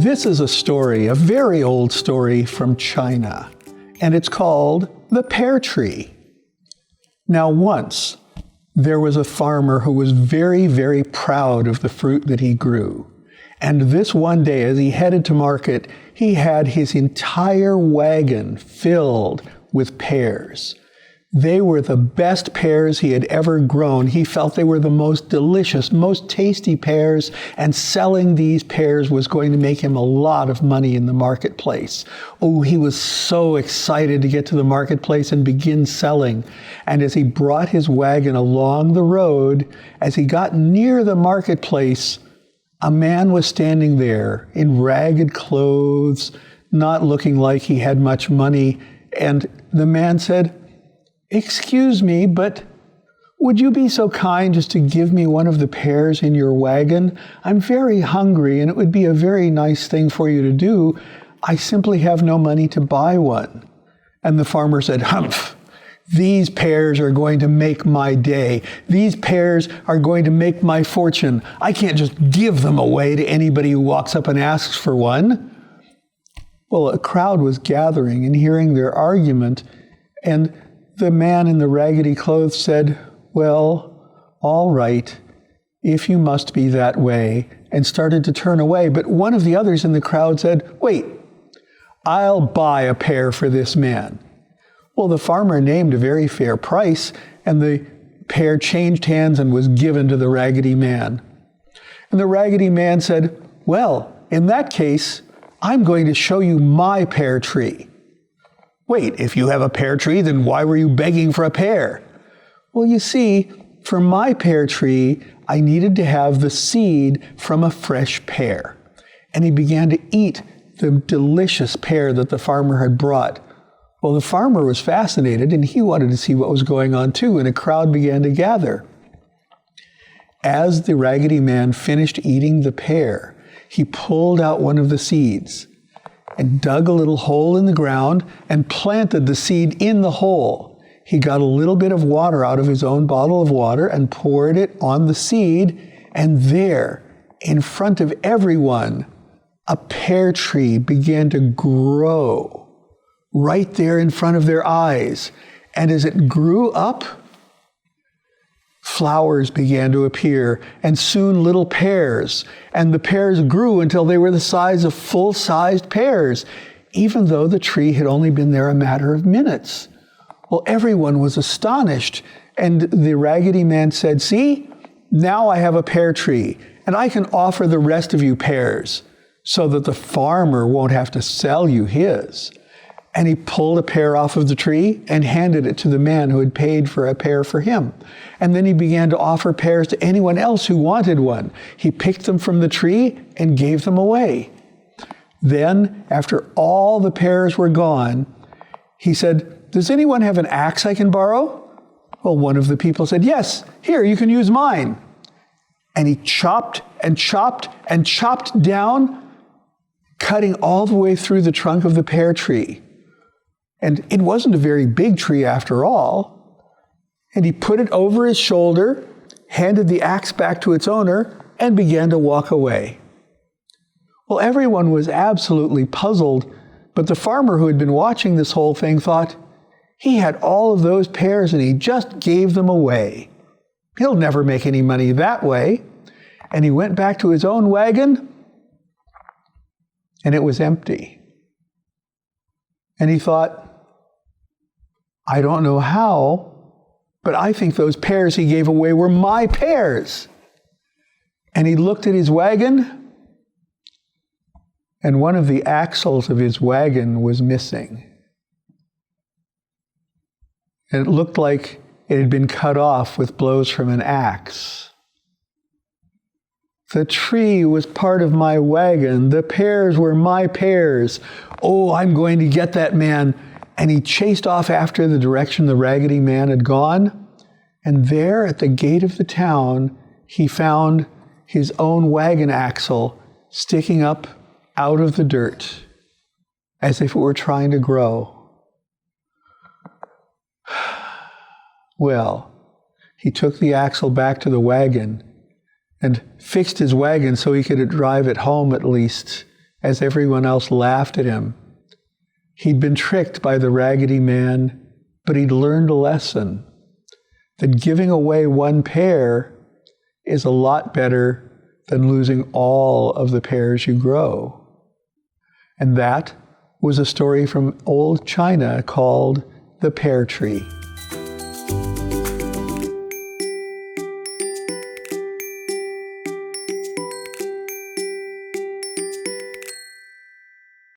This is a story, a very old story from China, and it's called the pear tree. Now once, there was a farmer who was very, very proud of the fruit that he grew. And this one day, as he headed to market, he had his entire wagon filled with pears. They were the best pears he had ever grown. He felt they were the most delicious, most tasty pears, and selling these pears was going to make him a lot of money in the marketplace. Oh, he was so excited to get to the marketplace and begin selling. And as he brought his wagon along the road, as he got near the marketplace, a man was standing there in ragged clothes, not looking like he had much money. And the man said, "Excuse me, but would you be so kind as to give me one of the pears in your wagon? I'm very hungry, and it would be a very nice thing for you to do. I simply have no money to buy one." And the farmer said, "Humph! These pears are going to make my day. These pears are going to make my fortune. I can't just give them away to anybody who walks up and asks for one." Well, a crowd was gathering and hearing their argument, and the man in the raggedy clothes said, "Well, all right, if you must be that way," and started to turn away. But one of the others in the crowd said, "Wait, I'll buy a pear for this man." Well, the farmer named a very fair price, and the pear changed hands and was given to the raggedy man. And the raggedy man said, "Well, in that case, I'm going to show you my pear tree." "Wait, if you have a pear tree, then why were you begging for a pear?" "Well, you see, for my pear tree, I needed to have the seed from a fresh pear." And he began to eat the delicious pear that the farmer had brought. Well, the farmer was fascinated, and he wanted to see what was going on too, and a crowd began to gather. As the raggedy man finished eating the pear, he pulled out one of the seeds and dug a little hole in the ground and planted the seed in the hole. He got a little bit of water out of his own bottle of water and poured it on the seed, and there, in front of everyone, a pear tree began to grow right there in front of their eyes. And as it grew up, flowers began to appear, and soon little pears. And the pears grew until they were the size of full-sized pears, even though the tree had only been there a matter of minutes. Well, everyone was astonished, and the raggedy man said, "See, now I have a pear tree, and I can offer the rest of you pears, so that the farmer won't have to sell you his." And he pulled a pear off of the tree and handed it to the man who had paid for a pear for him. And then he began to offer pears to anyone else who wanted one. He picked them from the tree and gave them away. Then, after all the pears were gone, he said, "Does anyone have an axe I can borrow?" Well, one of the people said, "Yes, here, you can use mine." And he chopped and chopped and chopped down, cutting all the way through the trunk of the pear tree. And it wasn't a very big tree after all. And he put it over his shoulder, handed the axe back to its owner, and began to walk away. Well, everyone was absolutely puzzled, but the farmer who had been watching this whole thing thought, he had all of those pears and he just gave them away. He'll never make any money that way. And he went back to his own wagon, and it was empty. And he thought, I don't know how, but I think those pears he gave away were my pears. And he looked at his wagon, and one of the axles of his wagon was missing. And it looked like it had been cut off with blows from an axe. The tree was part of my wagon. The pears were my pears. Oh, I'm going to get that man. And he chased off after the direction the raggedy man had gone. And there at the gate of the town, he found his own wagon axle sticking up out of the dirt as if it were trying to grow. Well, he took the axle back to the wagon and fixed his wagon so he could drive it home at least as everyone else laughed at him. He'd been tricked by the Raggedy Man, but he'd learned a lesson, that giving away one pear is a lot better than losing all of the pears you grow. And that was a story from old China called The Pear Tree.